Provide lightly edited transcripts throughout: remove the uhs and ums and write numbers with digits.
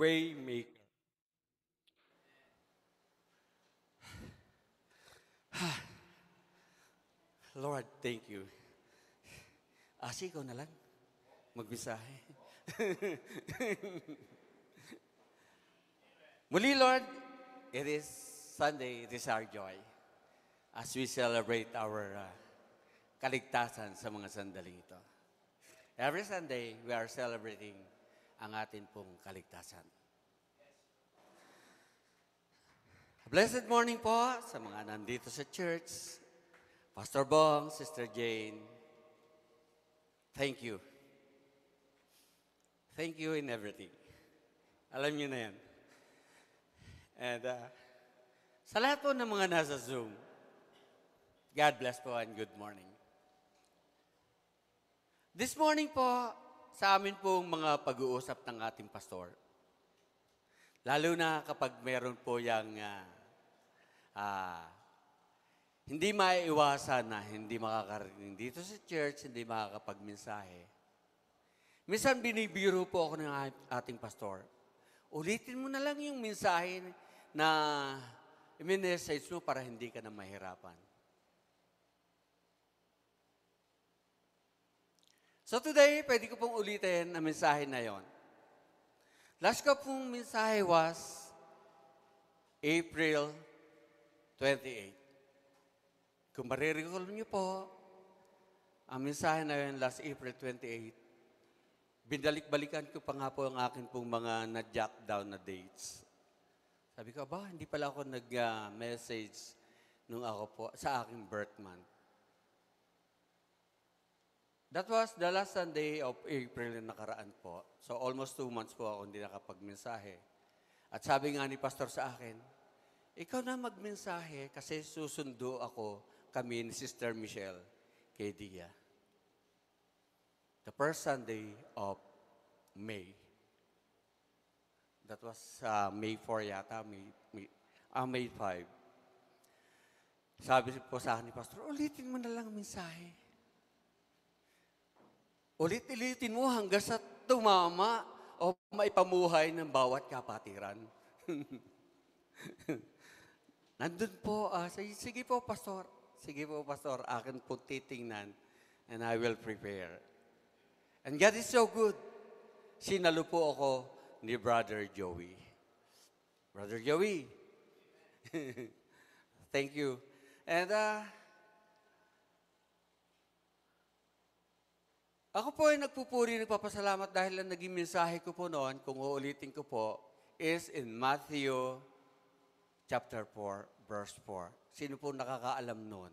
way maker. Lord, thank you. Ikaw na lang. Magbisahe. Muli, Lord, it is Sunday, it is our joy as we celebrate our kaligtasan sa mga sandaling ito. Every Sunday, we are celebrating ang atin pong kaligtasan. Blessed morning po sa mga nandito sa church. Pastor Bong, Sister Jane, thank you. Thank you in everything. Alam niyo na yan. And sa lahat po ng mga nasa Zoom, God bless po and good morning. This morning po, sa amin pong mga pag-uusap ng ating pastor, lalo na kapag meron po yung hindi maiiwasan na hindi makakarating dito sa church, hindi makakapagmensahe. Minsan binibiro po ako ng ating pastor. Ulitin mo na lang yung mensahe na i-message mo para hindi ka na mahirapan. So today, pwede ko pong ulitin ang mensahe na yon. Last ko pong mensahe was April 28. Kung marirecall niyo po, ang mensahe na yun last April 28, binalik-balikan ko pa nga po ang akin pong mga na-jot down na dates. Sabi ko, hindi pala ako nag-message nung ako po sa aking birth month. That was the last Sunday of April na nakaraan po. So almost 2 months po ako hindi nakapagmensahe. At sabi nga ni Pastor sa akin, ikaw na magmensahe kasi susundo kami ni Sister Michelle kay Dia. The first Sunday of May. That was May 4 yata, May 5. Sabi po sa akin ni Pastor, ulitin mo na lang ang mensahe. Ulit-ulitin mo hanggang sa tumama o maipamuhay ng bawat kapatiran. Nandun po, sige po, Pastor. Sige po, Pastor. Akin po titingnan and I will prepare. And God is so good. Sinalo po ako ni Brother Joey. Brother Joey. Thank you. And ako po ay nagpupuri, nagpapasalamat dahil ang naging mensahe ko po noon, kung uulitin ko po, is in Matthew chapter 4, verse 4. Sino po nakakaalam noon?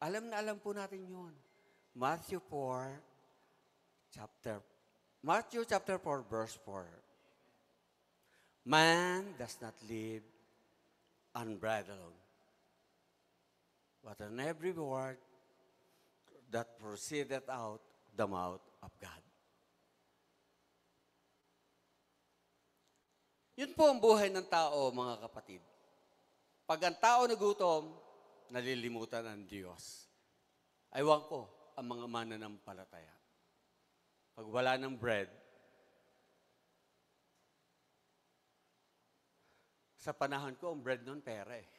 Alam na alam po natin yun. Matthew chapter 4, verse 4. Man does not live on bread alone, but on every word that proceedeth out the mouth of God. Yun po ang buhay ng tao, mga kapatid. Pag ang tao nagutom, nalilimutan ang Diyos. Aywan ko ang mga mananampalataya. Pag wala ng bread, sa panahon ko, ang bread nun pera eh.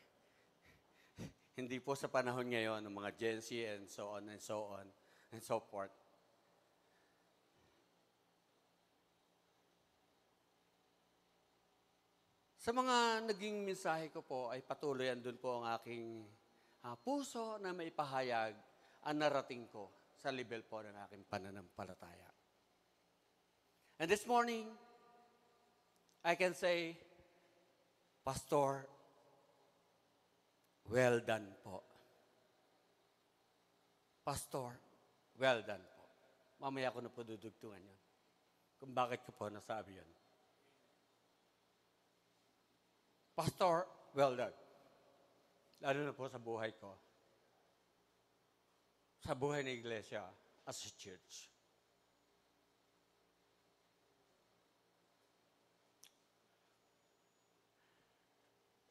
Hindi po sa panahon ngayon, ng mga Gen Z and so on and so on and so forth. Sa mga naging mensahe ko po ay patuloy andun po ang aking puso na maipahayag ang narating ko sa level po ng aking pananampalataya. And this morning, I can say, Pastor, well done po. Pastor, well done po. Mamaya ko na po dudugtungan yun. Kung bakit ko po nasabi yun. Pastor, well done. Lalo na po sa buhay ko. Sa buhay ng iglesia as a church.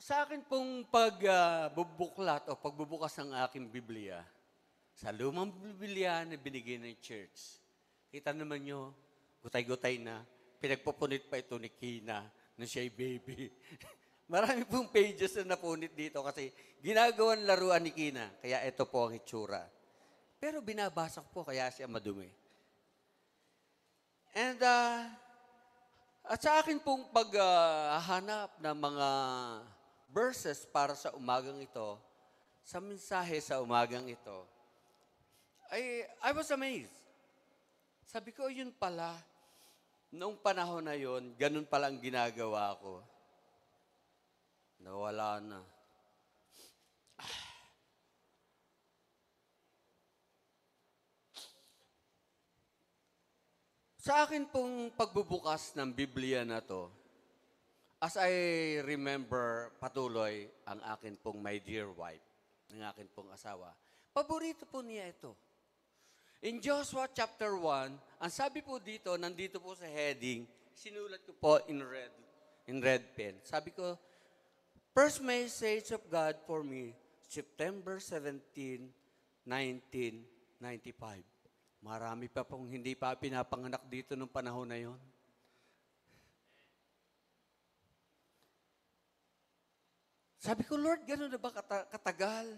Sa akin pong pagbubuklat o pagbubukas ng aking Biblia, sa lumang Biblia na binigay ng church, kita naman nyo, gutay-gutay na, pinagpupunit pa ito ni Kina na siya'y baby. Marami pong pages na napunit dito kasi ginagawan laruan ni Kina. Kaya ito po ang itsura. Pero binabasa ko po kaya siya madumi. And at sa akin pong paghahanap ng mga verses para sa umagang ito, sa mensahe sa umagang ito, I was amazed. Sabi ko, yun pala, noong panahon na yun, ganun pala ang ginagawa ko. Nawala na. Sa akin pong pagbubukas ng Biblia na to, as I remember patuloy ang akin pong my dear wife, ng akin pong asawa, paborito po niya ito. In Joshua chapter 1, ang sabi po dito, nandito po sa heading, sinulat ko po in red pen. Sabi ko, first message of God for me, September 17, 1995. Marami pa pong hindi pa pinapanganak dito nung panahon na yon. Sabi ko, Lord, gano'n na ba katagal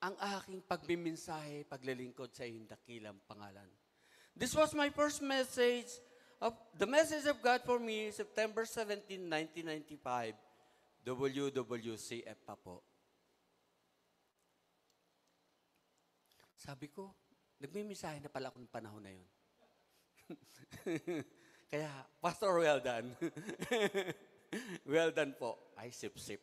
ang aking pagmimensahe, paglilingkod sa iyong dakilang pangalan? This was my first message, the message of God for me, September 17, 1995, WWCF pa po. Sabi ko, nagmimisahe na pala ako ng panahon na yun. Kaya, Pastor, well done. Well done po. Ay, sip-sip.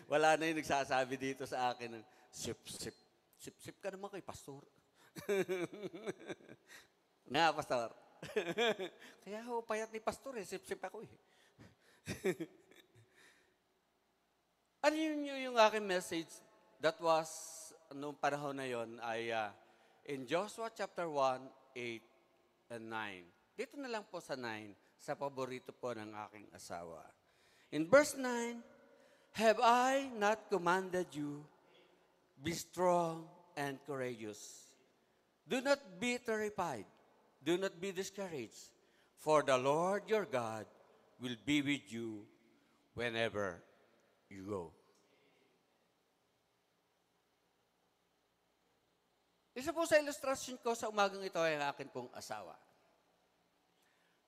Wala na yung nagsasabi dito sa akin ng sip-sip. Sip-sip ka naman kay Pastor. Nga, Pastor. Kaya ho, payat ni Pastor eh. Sip-sip ako eh. Ano yun yung aking message that was noong panahon na yon ay in Joshua chapter 1, 8 and 9. Dito na lang po sa 9, sa paborito po ng aking asawa. In verse 9, have I not commanded you, be strong and courageous. Do not be terrified, do not be discouraged, for the Lord your God will be with you whenever you go. Isa po sa ilustrasyon ko sa umagang ito ay ang akin pong asawa.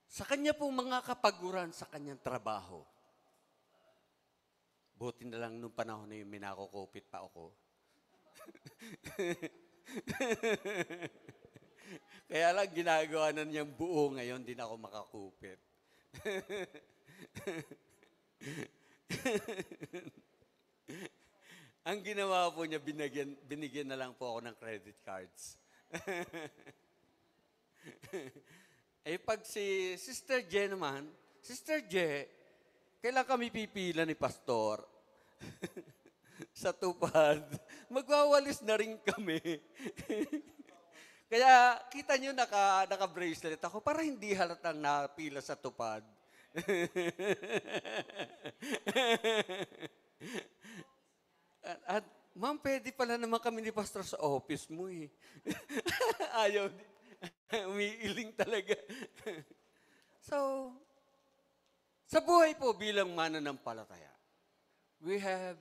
Sa kanya pong mga kapaguran sa kanyang trabaho. Buti na lang nung panahon na yun, minakukupit pa ako. Kaya lang ginagawa na niyang buo ngayon, di na ako makakupit. Ang ginawa po niya, binigyan na lang po ako ng credit cards. Eh pag si Sister Je naman, Sister Je, kailan kami pipila ni Pastor? Sa tupad. Magwawalis na rin kami. Kaya kita nyo naka-bracelet ako para hindi halatang napila sa tupad. At ma'am, pwede pala naman kami ni Pastor sa office mo eh. Ayaw din. Umiiling talaga. So, sa buhay po bilang mananampalataya, we have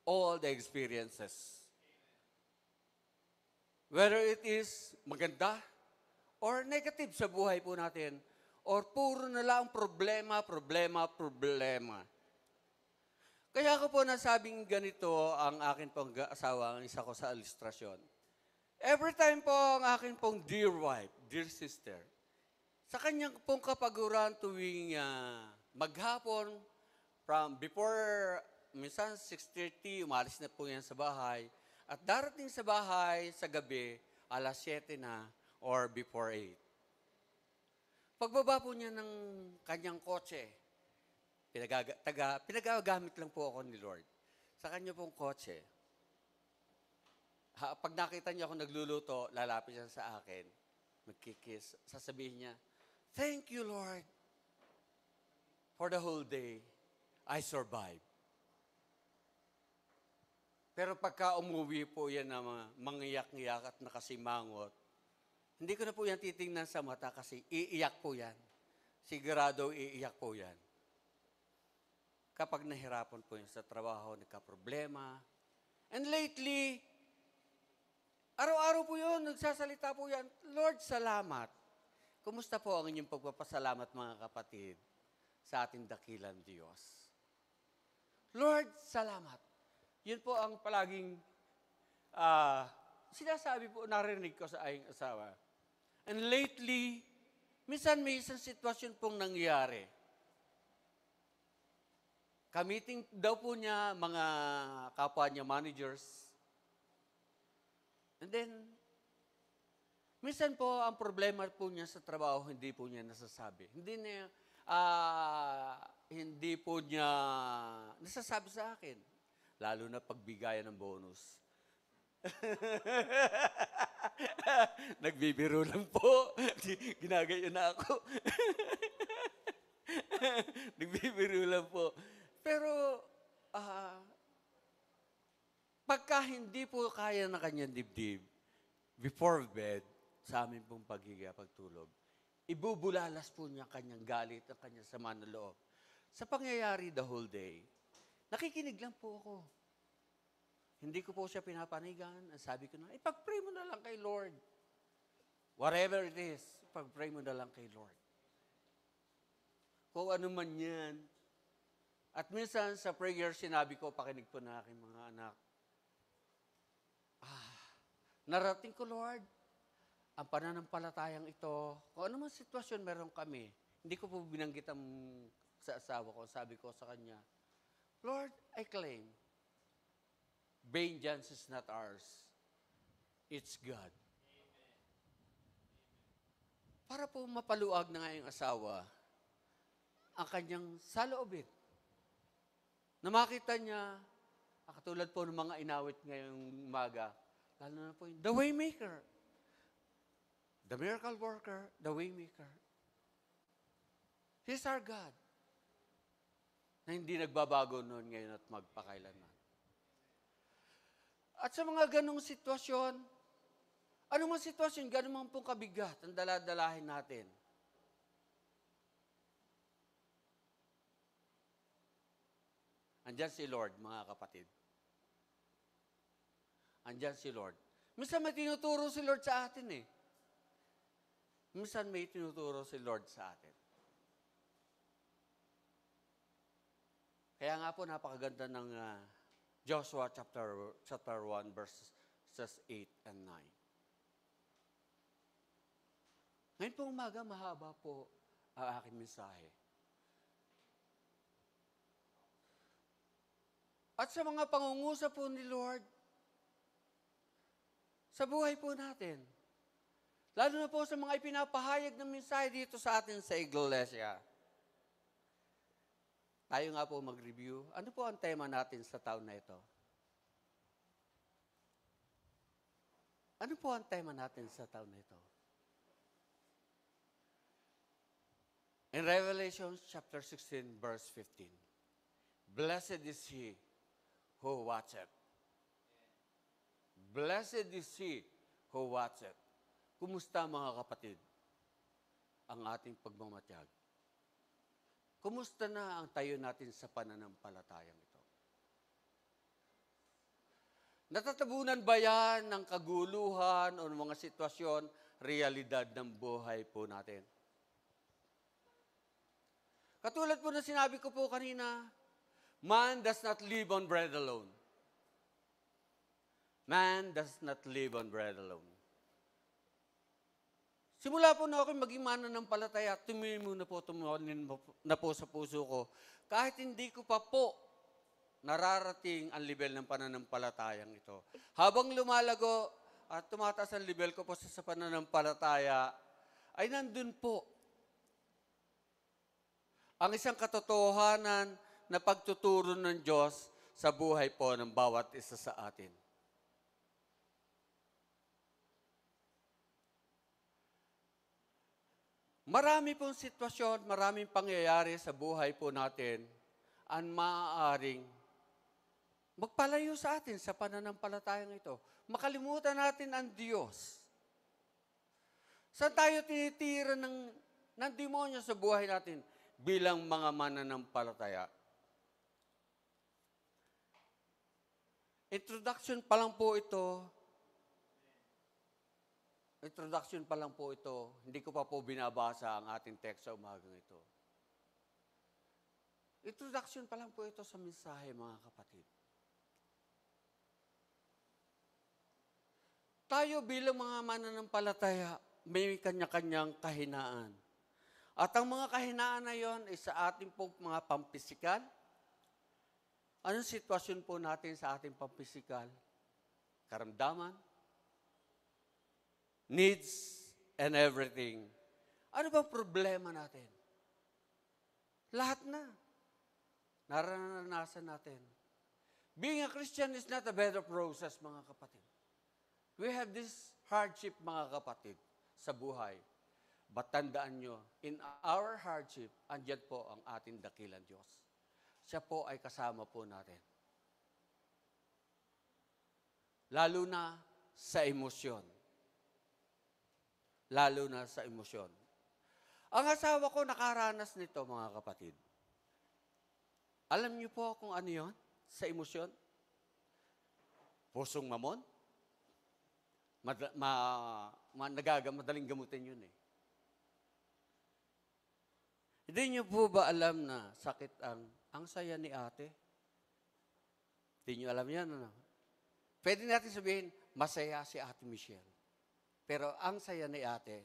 all the experiences. Whether it is maganda or negative sa buhay po natin, or puro na lang problema. Kaya ako po nasabing ganito ang akin pong asawa, ang isa ko sa ilustrasyon. Every time po ang akin pong dear wife, dear sister, sa kanyang pong kapaguran tuwing maghapon, from before, minsan 6:30, umalis na po yan sa bahay, at darating sa bahay sa gabi, alas 7 na, or before 8. Pagbaba po niya ng kanyang kotse, pinagagamit lang po ako ni Lord. Sa kanya pong kotse, pag nakita niya ako nagluluto, lalapit siya sa akin, magkikiss, sasabihin niya, thank you, Lord, for the whole day, I survived. Pero pagka umuwi po yan na mangiyak-ngiyak at nakasimangot, Hindi ko na po yan titingnan sa mata kasi iiyak po yan. Sigurado iiyak po yan. Kapag nahirapan po yan sa trabaho, nagka-problema. And lately, araw-araw po yun, nagsasalita po yan, Lord, salamat. Kumusta po ang inyong pagpapasalamat mga kapatid sa ating dakilang Diyos? Lord, salamat. Yun po ang palaging sinasabi po, narinig ko sa aking asawa. And lately, minsan may isang sitwasyon pong nangyari. Kamiting daw po niya mga kapwa niya managers. And then, minsan po ang problema po niya sa trabaho, hindi po niya nasasabi. Hindi po niya nasasabi sa akin. Lalo na pagbigayan ng bonus. Nagbibiro lang po. Ginagayo na ako. Nagbibiro lang po. Pero, pagka hindi po kaya na kanyang dibdib, before bed, sa amin pong pagtulog, ibubulalas po niya kanyang galit at kanyang sama ng loob. Sa pangyayari the whole day, nakikinig lang po ako. Hindi ko po siya pinapanigan. Ang sabi ko na, ipag-pray mo na lang kay Lord. Whatever it is, ipag-pray mo na lang kay Lord. Kung ano man yan. At minsan sa prayer, sinabi ko, pakinig po na aking mga anak, narating ko, Lord, ang pananampalatayang ito, kung ano man sitwasyon meron kami, hindi ko po binanggit sa asawa ko, sabi ko sa kanya, Lord, I claim, vengeance is not ours. It's God. Para po mapaluag na ngayong asawa, ang kanyang saloobin, na makita niya, katulad po ng mga inawit ngayong umaga, lalo na po yung the waymaker, the miracle worker, the waymaker. He's our God, na hindi nagbabago noon ngayon at magpakailanman. At sa mga ganong sitwasyon, anong sitwasyon, ganun man pong kabigat ang daladalahin natin. Andyan si Lord, mga kapatid. Andyan si Lord. Minsan may tinuturo si Lord sa atin eh. Minsan may tinuturo si Lord sa atin. Kaya nga po napakaganda ng Joshua chapter 1 verses 8 and 9. Ngayon po umaga, mahaba po ang aking mensahe. At sa mga pangungusap po ni Lord, sa buhay po natin, lalo na po sa mga ipinapahayag ng mensahe dito sa atin sa Iglesia. Tayo nga po mag-review. Ano po ang tema natin sa taon na ito? Ano po ang tema natin sa taon na ito? In Revelation chapter 16, verse 15, Blessed is he who watcheth. Blessed is he who watcheth. Kumusta mga kapatid ang ating pagmamatyag? Kumusta na ang tayo natin sa pananampalatayang ito? Natatabunan ba yan ng kaguluhan o ng mga sitwasyon, realidad ng buhay po natin? Katulad po na sinabi ko po kanina, man does not live on bread alone. Man does not live on bread alone. Simula po na ako maging mananampalataya, tumimo na po sa puso ko. Kahit hindi ko pa po nararating ang level ng pananampalatayang ito. Habang lumalago at tumataas ang level ko po sa pananampalataya, ay nandun po ang isang katotohanan na pagtuturo ng Diyos sa buhay po ng bawat isa sa atin. Marami pong sitwasyon, maraming pangyayari sa buhay po natin ang maaaring magpalayo sa atin sa pananampalatayang ito. Makalimutan natin ang Diyos. Saan tayo tinitira ng demonyo sa buhay natin bilang mga mananampalataya? Introduction pa lang po ito. Hindi ko pa po binabasa ang ating text sa umagang ito. Introduction pa lang po ito sa mensahe, mga kapatid. Tayo bilang mga mananampalataya, may kanya-kanyang kahinaan. At ang mga kahinaan na yon ay sa ating pong mga pampisikal. Anong sitwasyon po natin sa ating pampisikal? Karamdaman, needs, and everything. Ano bang problema natin? Lahat na. Naranasan natin. Being a Christian is not a better process, mga kapatid. We have this hardship, mga kapatid, sa buhay. But tandaan nyo, in our hardship, andyan po ang ating dakilang Diyos. Siya po ay kasama po natin. Lalo na sa emosyon. Ang asawa ko nakaranas nito, mga kapatid. Alam niyo po kung ano yon sa emosyon? Pusong mamon? Madaling gamutin yun eh. Hindi niyo po ba alam na sakit ang saya ni ate? Hindi niyo alam yan, ano? Pwede natin sabihin, masaya si Ate Michelle. Pero ang saya ni ate,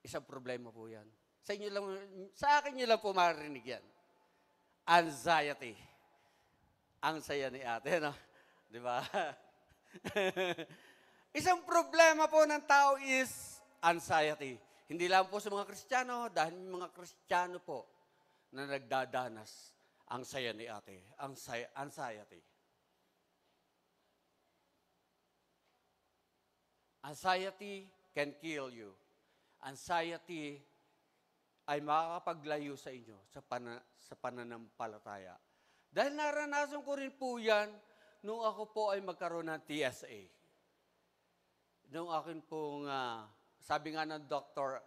isang problema po yan. Sa akin niyo lang po marinig yan. Anxiety. Ang saya ni ate, no? Di ba? Isang problema po ng tao is anxiety. Hindi lang po sa mga Kristiyano, dahil mga Kristiyano po na nagdadanas ang saya ni ate, anxiety. Anxiety can kill you. Anxiety ay makakapaglayo sa inyo sa pananampalataya. Dahil naranasan ko rin po yan nung ako po ay magkaroon ng TSA. Nung akin pong, sabi nga ng doktor,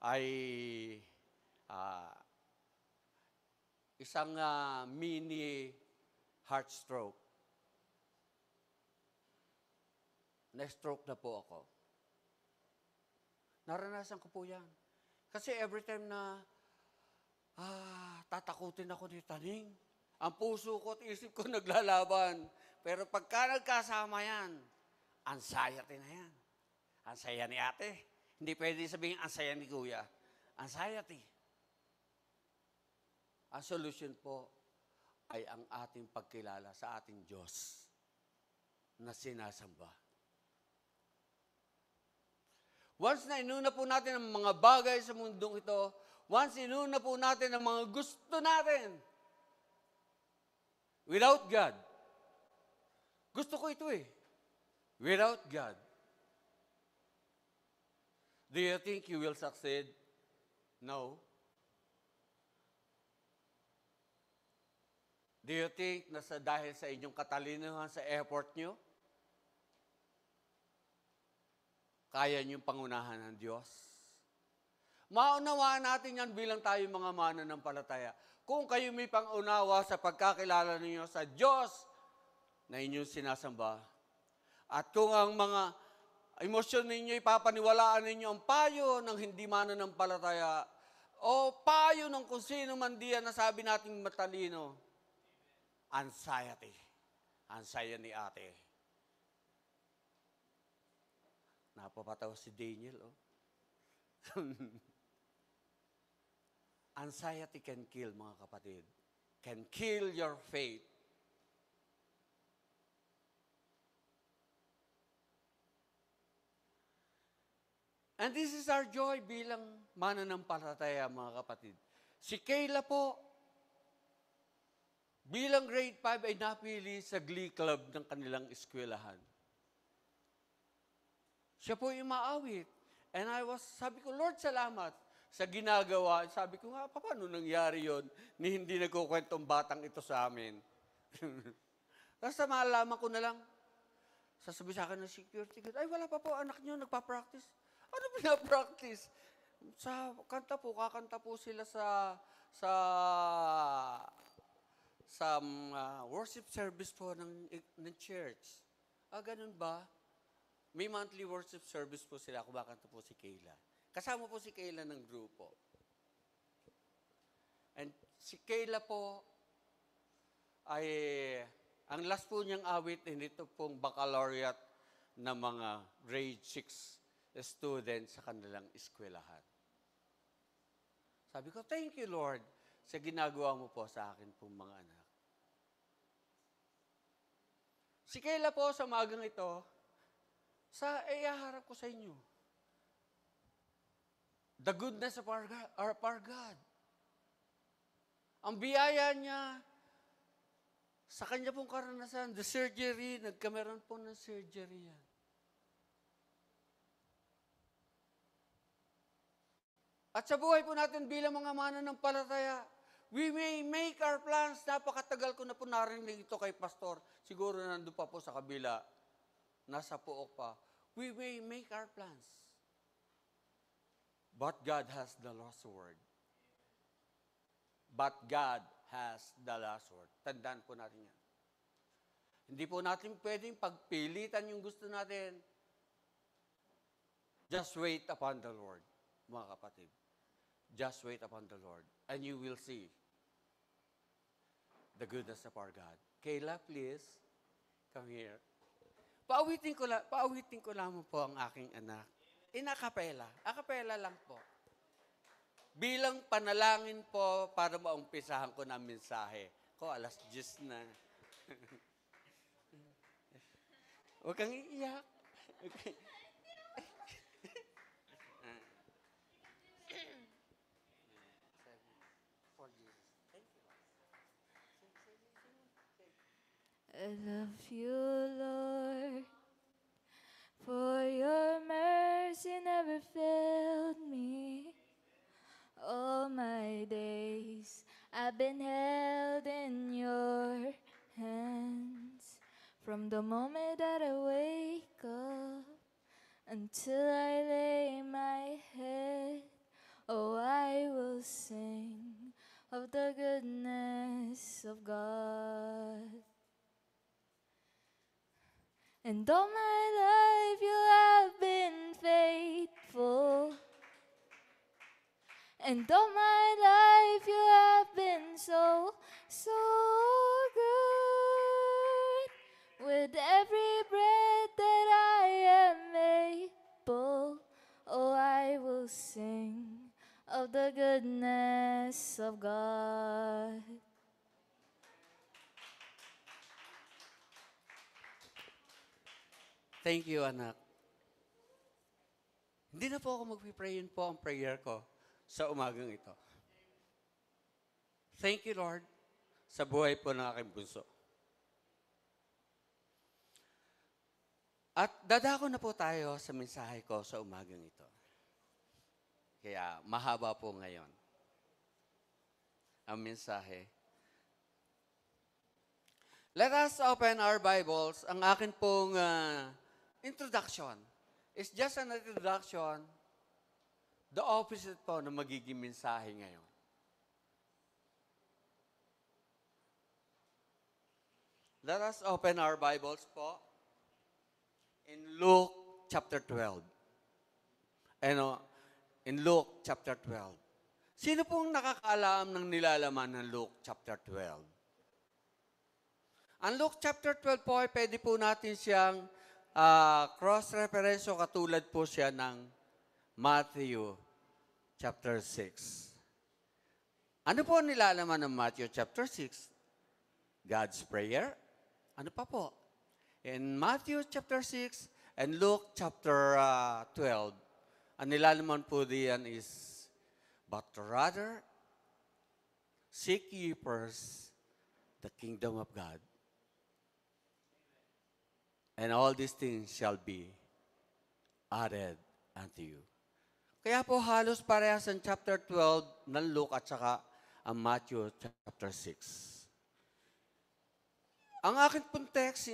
ay isang mini heart stroke. Na-stroke na po ako. Naranasan ko po yan. Kasi every time na tatakutin ako ni Taning, ang puso ko at isip ko naglalaban. Pero pagka nagkasama yan, anxiety na yan. Ang saya ni ate. Hindi pwede sabihin ang saya ni kuya. Anxiety. Ang solution po ay ang ating pagkilala sa ating Diyos na sinasamba. Once na inuna po natin ang mga bagay sa mundong ito, once inuna po natin ang mga gusto natin, without God, gusto ko ito eh, without God, do you think you will succeed? No. Do you think na dahil sa inyong katalinahan sa effort nyo, kaya niyong pangunahan ng Diyos? Maunawaan natin yan bilang tayo mga mananampalataya. Kung kayo may pangunawa sa pagkakilala ninyo sa Diyos na inyong sinasamba, at kung ang mga emosyon ninyo ipapaniwalaan ninyo ang payo ng hindi mananampalataya o payo ng kung sino man diyan na sabi nating matalino, anxiety. Ang saya ni ate. Napapatawa si Daniel, oh. Anxiety can kill, mga kapatid. Can kill your faith. And this is our joy bilang mananampalataya, mga kapatid. Si Kayla po, bilang grade 5 ay napili sa glee club ng kanilang eskwelahan. Siya po yung maawit. And sabi ko, Lord, salamat sa ginagawa. Sabi ko nga, paano nangyari yon ni hindi nagkukwentong batang ito sa amin? Tapos malaman ko na lang, sasabi sa akin ng security guard, ay wala pa po, anak niyo nagpa-practice. Ano pinapractice? Sa kanta po, kakanta po sila sa worship service po ng church. Ganun ba? May monthly worship service po sila, kumakanta po si Kayla. Kasama po si Kayla ng grupo. And si Kayla po ay, ang last po niyang awit, ito pong baccalaureate na mga grade 6 students sa kanilang eskwelahan. Sabi ko, thank you Lord sa ginagawa mo po sa akin pong mga anak. Si Kayla po sa magang ito, ihaharap ko sa inyo. The goodness of our God. Ang biyaya niya, sa kanya pong karanasan, the surgery, nagkameron po ng surgery yan. At sa buhay po natin bilang mga mananampalataya, we may make our plans. Napakatagal ko na po narinig ito kay Pastor. Siguro nandun pa po sa kabila. Nasa puok pa. We may make our plans. But God has the last word. But God has the last word. Tandaan po natin yan. Hindi po natin pwedeng pagpilitan yung gusto natin. Just wait upon the Lord, mga kapatid. Just wait upon the Lord, and you will see the goodness of our God. Kayla, please, come here. Paawitin ko lamang po ang aking anak. In a cappella. A cappella lang po. Bilang panalangin po para maumpisahan ko ng mensahe. Alas 10 na. Huwag kang iiyak. Okay. I love you, Lord, for your mercy never failed me. All my days I've been held in your hands. From the moment that I wake up until I lay my head, oh, I will sing of the goodness of God. And all my life you have been faithful. And all my life you have been so, so good. With every breath that I am able, oh, I will sing of the goodness of God. Thank you, anak. Hindi na po ako mag-pray, yun po ang prayer ko sa umagang ito. Thank you, Lord, sa buhay po ng aking bunso. At dadako na po tayo sa mensahe ko sa umagang ito. Kaya mahaba po ngayon ang mensahe. Let us open our Bibles. Ang akin pong introduction is just an introduction, the opposite po na magiging mensahe ngayon. Let us open our Bibles po in Luke chapter 12. In Luke chapter 12. Sino pong nakakaalam ng nilalaman ng Luke chapter 12? Ang Luke chapter 12 po ay pwede po natin siyang cross-reference o katulad po siya ng Matthew chapter 6. Ano po ang nilalaman ng Matthew chapter 6? God's prayer. Ano pa po? In Matthew chapter 6 and Luke chapter 12, ang nilalaman po diyan is, but rather, seek ye first the kingdom of God, and all these things shall be added unto you. Kaya po halos parehas ang chapter 12 ng Luke at saka ang Matthew chapter 6. Ang aking pong text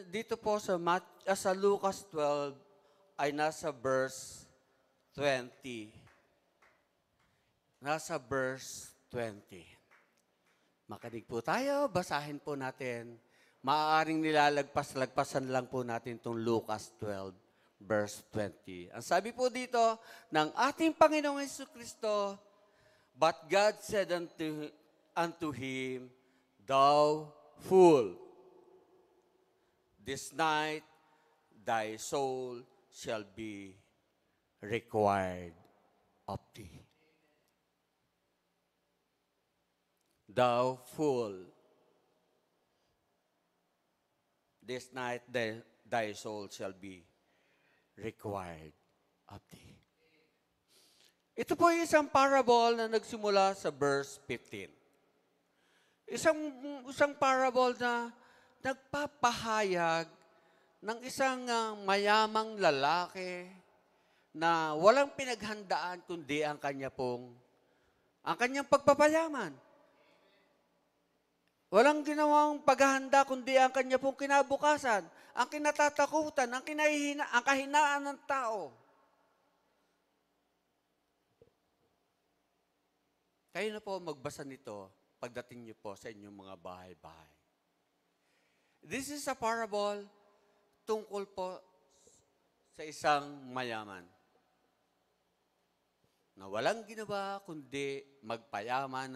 dito po sa Lucas 12 ay nasa verse 20. Nasa verse 20. Makinig po tayo, basahin po natin. Maaaring nilalagpas-lagpasan lang po natin itong Lucas 12, verse 20. Ang sabi po dito ng ating Panginoong Jesucristo, "But God said unto him, Thou fool, this night thy soul shall be required of thee." Thou fool, this night thy soul shall be required of thee. Ito po yung isang parable na nagsimula sa verse 15. Isang parable na nagpapahayag ng isang mayamang lalaki na walang pinaghandaan kundi ang kanyang pagpapayaman. Walang ginawang paghahanda kundi ang kanya pong kinabukasan, ang kinatatakutan, ang kahinaan ng tao. Kayo na po magbasa nito pagdating niyo po sa inyong mga bahay-bahay. This is a parable tungkol po sa isang mayaman na walang ginawa kundi magpayaman,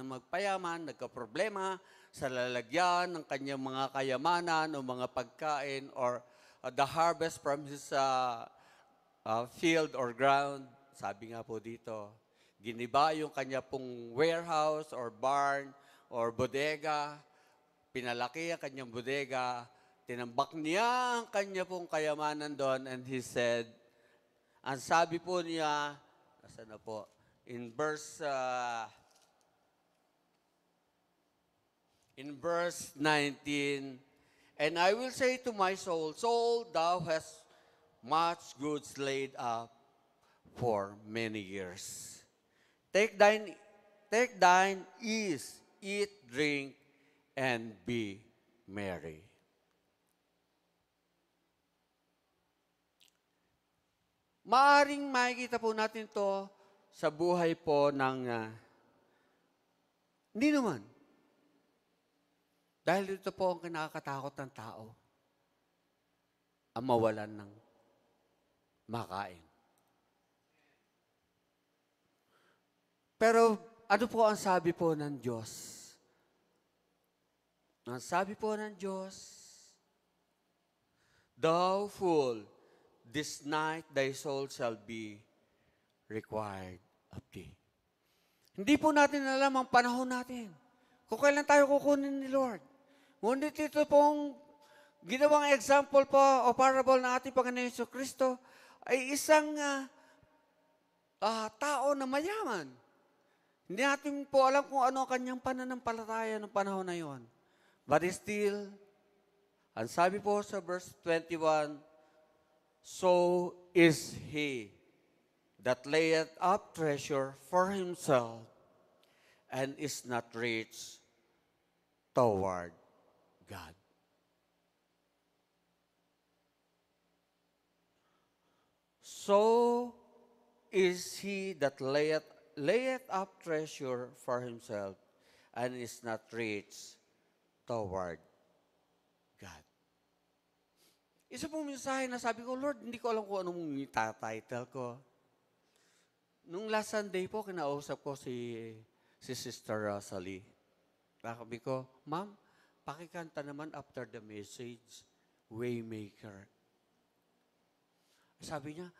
nagkaproblema sa lalagyan ng kanyang mga kayamanan o mga pagkain or the harvest from his field or ground. Sabi nga po dito, giniba yung kanya pong warehouse or barn or bodega, pinalaki ang kanyang bodega, tinambak niya ang kanya pong kayamanan doon, and he said, ang sabi po niya, nasa na po, in verse 19, "And I will say to my soul, Soul, thou hast much goods laid up for many years. Take thine ease, eat, drink, and be merry." Maaring makikita po natin to sa buhay po ng hindi naman. Dahil dito po ang kinakatakot ng tao, ang mawalan ng makain. Pero ano po ang sabi po ng Diyos? Ang sabi po ng Diyos, "Thou fool, this night thy soul shall be required of thee." Hindi po natin alam ang panahon natin. Kung kailan tayo kukunin ni Lord. Ngunit ito pong ginawang example po o parable ng ating Panginoon Jesucristo ay isang tao na mayaman. Hindi natin po alam kung ano ang kanyang pananampalataya ng panahon na yon. But still, ang sabi po sa verse 21, "So is he that layeth up treasure for himself and is not rich toward God." So is he that layeth up treasure for himself and is not rich toward God. Isa pong mensahe na sabi ko, Lord, hindi ko alam kung anong title ko. Nung last Sunday po, kinausap ko si Sister Rosalie. Sabi ko, "Ma'am, pakikanta naman after the message, Waymaker." Sabi niya,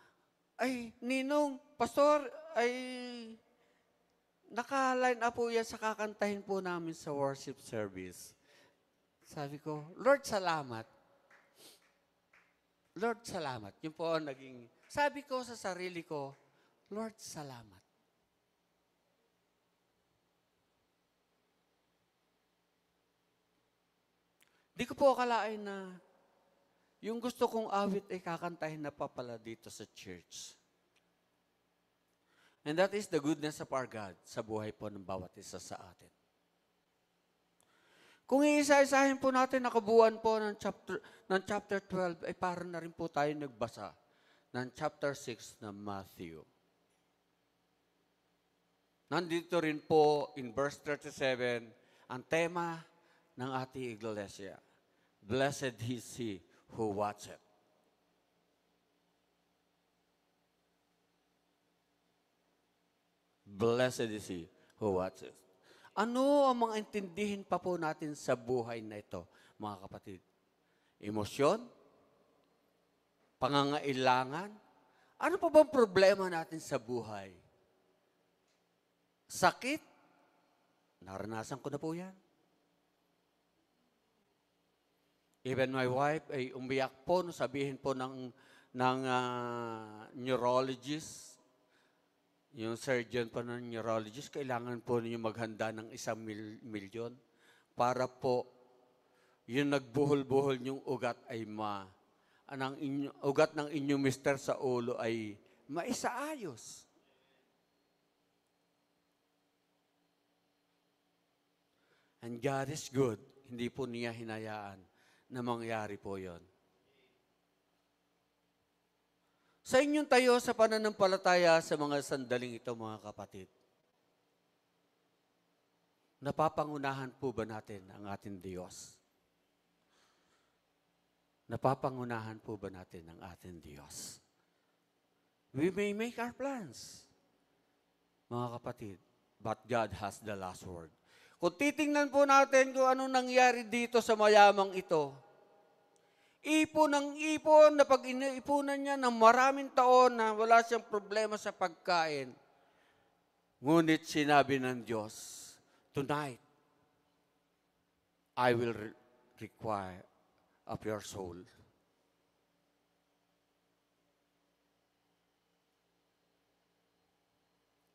"Ay, Ninong, Pastor, ay naka-line up po yan sa kakantahin po namin sa worship service." Sabi ko, "Lord, salamat." Lord, salamat. Yun po ang naging, sabi ko sa sarili ko, Lord, salamat. Di ko po akalain na yung gusto kong awit ay kakantahin na pa pala dito sa church. And that is the goodness of our God sa buhay po ng bawat isa sa atin. Kung iisa-isahin po natin nakabuuan po ng chapter 12, ay parang na rin po tayo nagbasa ng chapter 6 ng Matthew. Nandito rin po in verse 37, ang tema ng ating iglesia. Blessed is he who watcheth. Blessed is he who watcheth. Ano ang mga intindihin pa po natin sa buhay na ito, mga kapatid? Emosyon? Pangangailangan? Ano pa bang problema natin sa buhay? Sakit? Naranasan ko na po yan. Even my wife ay umiyak po, no, sabihin po ng neurologist, yung surgeon po ng neurologist, kailangan po ninyo maghanda ng 1,000,000 para po yung nagbuhol-buhol yung ugat ay ugat ng inyong mister sa ulo ay maisaayos. And God is good. Hindi po niya hinayaan na mangyari po yon. Sa inyong tayo sa pananampalataya sa mga sandaling ito, mga kapatid, napapangunahan po ba natin ang ating Diyos? Napapangunahan po ba natin ang ating Diyos? We may make our plans, mga kapatid, but God has the last word. Kung titingnan po natin kung anong nangyari dito sa mayamang ito, ipon ng ipon na pag iniipunan niya ng maraming taon na wala siyang problema sa pagkain. Ngunit sinabi ng Diyos, tonight, I will require of your soul.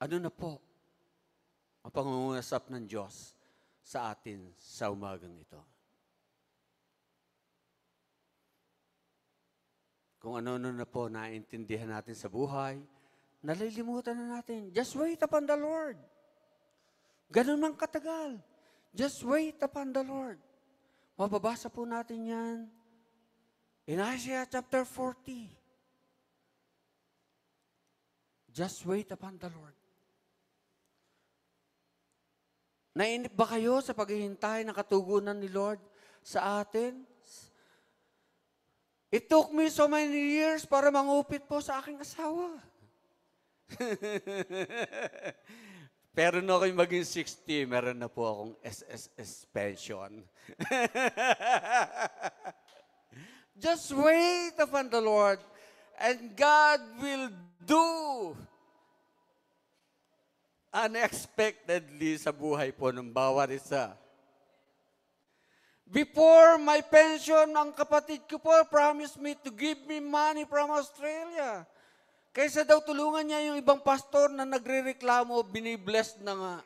Ano na po ang pangungasap ng Diyos sa atin sa umagang ito? Kung ano-ano na po naiintindihan natin sa buhay, nalilimutan na natin. Just wait upon the Lord. Ganun man katagal. Just wait upon the Lord. Mababasa po natin yan in Isaiah chapter 40. Just wait upon the Lord. Nainip ba kayo sa paghihintay ng katugunan ni Lord sa atin? It took me so many years para mangupit po sa aking asawa. Pero no ako'y maging 60, meron na po akong SSS pension. Just wait upon the Lord and God will do unexpectedly sa buhay po ng bawat isa. Before my pension, ang kapatid ko po promised me to give me money from Australia. Kaysa daw tulungan niya yung ibang pastor na nagre-reklamo, binibless na nga.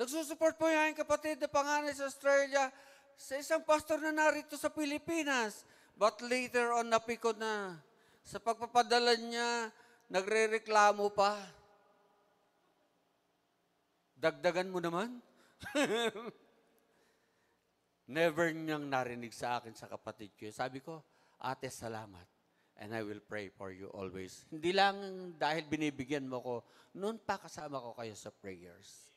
Nagsusupport po yung kapatid na panganay sa Australia sa isang pastor na narito sa Pilipinas. But later on, napikon na. Sa pagpapadala niya, nagre-reklamo pa. Dagdagan mo naman. Never niyang narinig sa akin sa kapatid ko. Sabi ko, ate, salamat. And I will pray for you always. Hindi lang dahil binibigyan mo ko, noon pa kasama ko kayo sa prayers.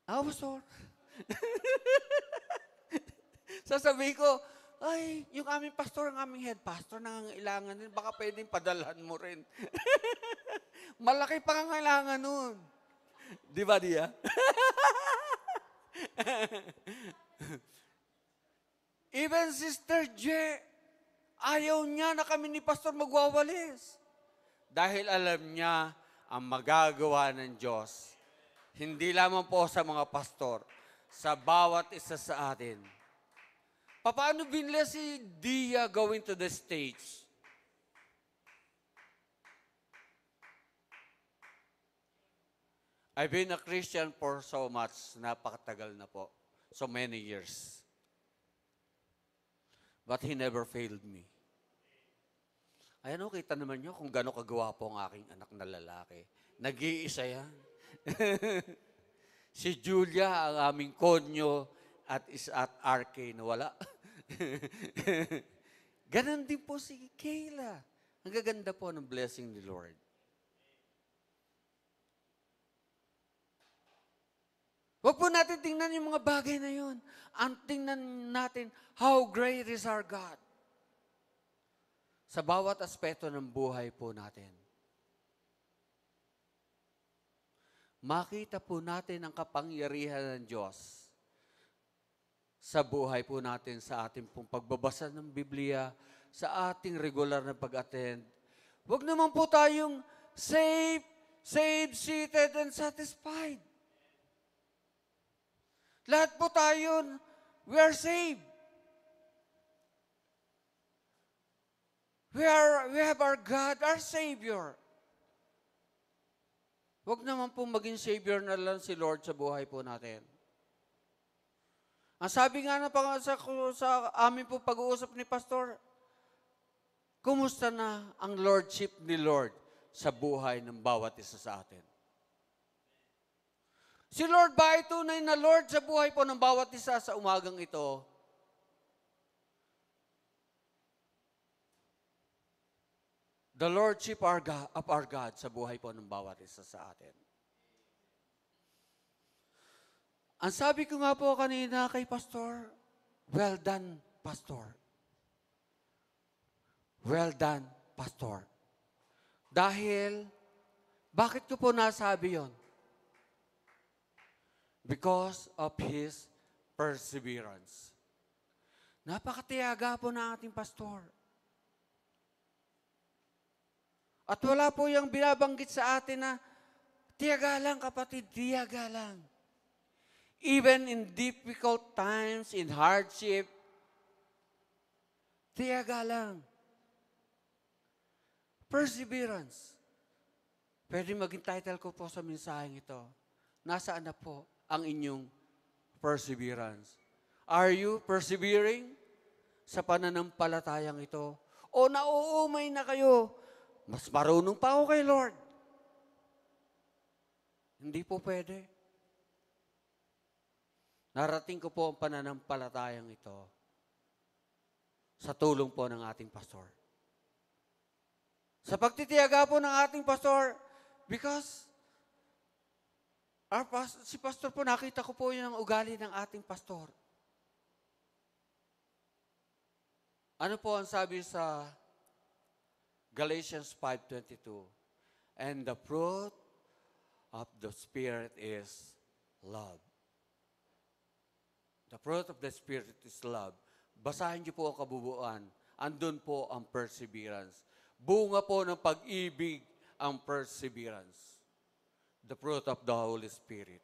Pastor. Sasabihin ko, ay, yung aming pastor, ang aming head pastor, nangangailangan din, baka pwedeng padalhan mo rin. Malaki pangangailangan nun. Di ba, Dia? Even Sister J, ayaw niya na kami ni pastor magwawalis. Dahil alam niya ang magagawa ng Diyos. Hindi lamang po sa mga pastor, sa bawat isa sa atin. Paano binila si Dia going to the stage? I've been a Christian for so much, napakatagal na po. So many years. But He never failed me. Ayan o, kita naman nyo kung gano'ng kagawa po ang aking anak na lalaki. Nag-iisa yan. Si Julia, ang aming konyo, at RK na wala. Ganon din po si Kayla. Ang gaganda po ng blessing ni Lord. Huwag po natin tingnan yung mga bagay na yun. Ang tingnan natin, how great is our God. Sa bawat aspeto ng buhay po natin. Makita po natin ang kapangyarihan ng Diyos sa buhay po natin, sa ating pong pagbabasa ng Biblia, sa ating regular na pag-attend. Huwag naman po tayong saved, seated, and satisfied. Lahat po tayo, we are saved. We have our God, our Savior. Huwag naman po maging Savior na lang si Lord sa buhay po natin. Ang sabi nga na sa amin po pag-uusap ni Pastor, kumusta na ang Lordship ni Lord sa buhay ng bawat isa sa atin? Si Lord ba ay tunay na Lord sa buhay po ng bawat isa sa umagang ito? The Lordship of our God sa buhay po ng bawat isa sa atin. Ang sabi ko nga po kanina kay Pastor, well done, Pastor. Well done, Pastor. Dahil, bakit ko po nasabi yon? Because of His perseverance. Napakatiyaga po ng ating Pastor. At wala po yung binabanggit sa atin na, tiyaga lang kapatid, tiyaga lang. Even in difficult times, in hardship, tiyaga lang. Perseverance. Pwede maging title ko po sa mensaheng ito. Nasaan na po ang inyong perseverance? Are you persevering sa pananampalatayang ito? O nauumay na kayo? Mas marunong pa ako kay Lord. Hindi po pwede. Narating ko po ang pananampalatayang ito sa tulong po ng ating pastor. Sa pagtitiyaga po ng ating pastor, because si pastor po, nakita ko po yung ugali ng ating pastor. Ano po ang sabi sa Galatians 5:22? And the fruit of the Spirit is love. The fruit of the Spirit is love. Basahin niyo po ang kabubuan. Andun po ang perseverance. Bunga po ng pag-ibig ang perseverance. The fruit of the Holy Spirit.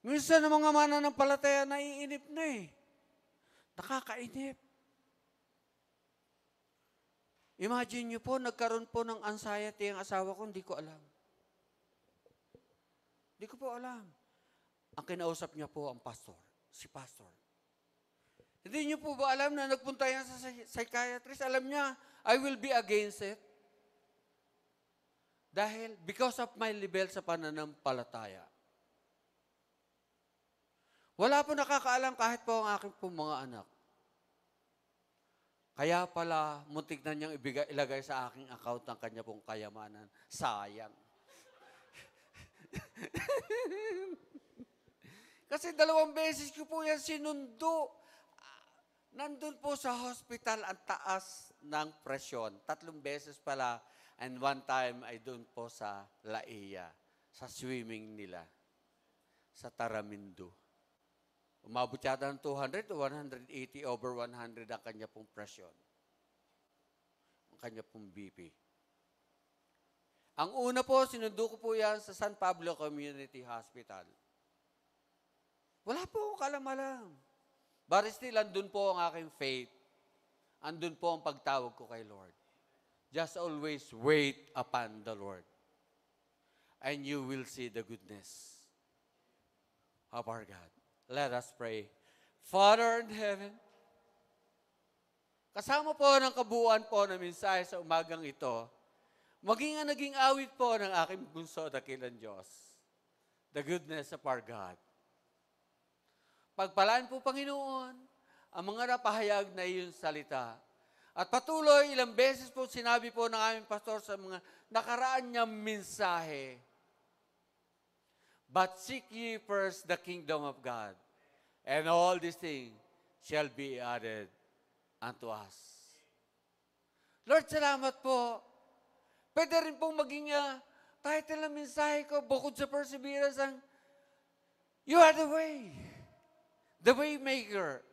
Minsan ang mga mananampalataya naiinip na eh. Nakakainip. Imagine niyo po, nagkaroon po ng anxiety ang asawa ko, hindi ko alam. Hindi ko po alam. Ang kinausap niya po ang pastor, si pastor. Hindi niyo po ba alam na nagpunta yan sa psychiatrist? Alam niya, I will be against it. Dahil, because of my level sa pananampalataya. Wala po nakakaalam kahit po ang aking pong mga anak. Kaya pala, muntik na niyang ilagay sa aking account ang kanya pong kayamanan. Sayang. Kasi 2 beses ko po yan sinundo. Nandun po sa hospital ang taas ng presyon. 3 beses pala. And 1 time ay doon po sa Laia. Sa swimming nila. Sa Taramindo. Umabot yata ng 200 o 180 over 100 ang kanya pong presyon. Ang kanya pong BP. Ang una po, sinundo ko po yan sa San Pablo Community Hospital. Wala po akong kalam-alam. But still, andun po ang aking faith. Andun po ang pagtawag ko kay Lord. Just always wait upon the Lord. And you will see the goodness of our God. Let us pray. Father in heaven, kasama po ng kabuuan po ng mensahe sa umagang ito, maging ang naging awit po ng aking bunso dakilang Diyos. the goodness of our God. Pagpalaan po, Panginoon, ang mga napahayag na iyong salita. At patuloy, ilang beses po sinabi po ng aming pastor sa mga nakaraan niyang mensahe, but seek ye first the kingdom of God, and all these things shall be added unto us. Lord, salamat po. Pwede rin pong maging title ng mensahe ko, bukod sa perseverance, ang You are the way maker.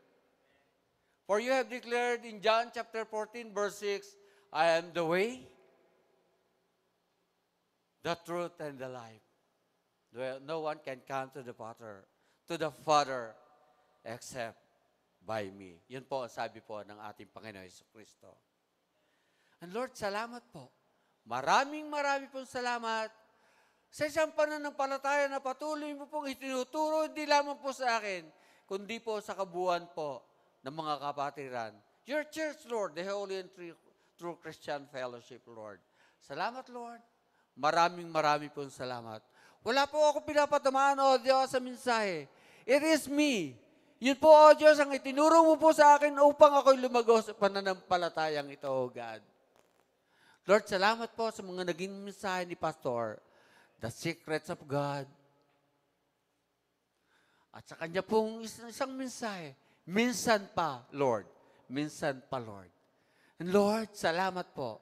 For you have declared in John chapter 14, verse 6, I am the way, the truth, and the life. No one can come to the Father, except by me. Yun po ang sabi po ng ating Panginoon Jesucristo. And Lord, salamat po. Maraming pong salamat sa isang pananampalataya na patuloy mo pong itinuturo, hindi lamang po sa akin, kundi po sa kabuuan po ng mga kapatiran. Your church, Lord, the Holy and True Christian Fellowship, Lord. Salamat, Lord. Maraming pong salamat. Wala po ako pinapatamaan, O Diyos, sa mensahe. It is me. Yun po, O Diyos, ang itinuro mo po sa akin upang ako'y lumago sa pananampalatayang ito, O God. Lord, salamat po sa mga naging mensahe ni Pastor, the secrets of God. At sa kanya pong isang mensahe, minsan pa, Lord. Minsan pa, Lord. And Lord, salamat po.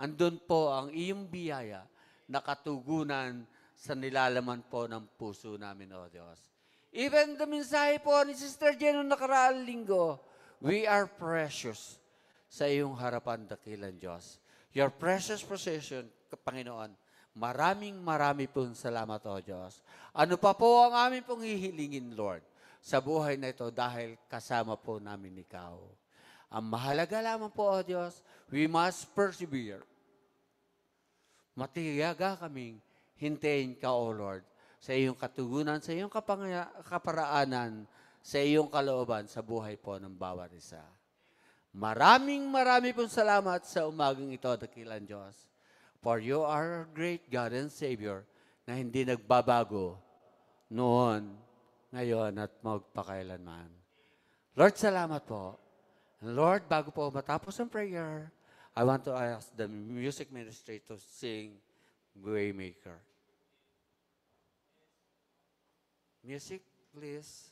Andun po ang iyong biyaya na katugunan sa nilalaman po ng puso namin, O Diyos. Even the mensahe po ni Sister Jen noong nakaraang linggo, we are precious sa iyong harapan, dakilang Diyos. Your precious possession, Panginoon, maraming pong salamat, O Diyos. Ano pa po ang amin pong hihilingin, Lord, sa buhay na ito dahil kasama po namin Ikaw. Ang mahalaga lamang po, O Diyos, we must persevere. Matiyaga kaming hintayin Ka, O Lord, sa iyong katugunan, sa iyong kaparaanan, sa iyong kalooban sa buhay po ng bawat isa. Marami pong salamat sa umagang ito, dakilang Diyos. For you are a great God and Savior na hindi nagbabago noon, ngayon, at magpakailanman. Lord, salamat po. And Lord, bago po matapos ang prayer, I want to ask the music ministry to sing Waymaker. Music, please.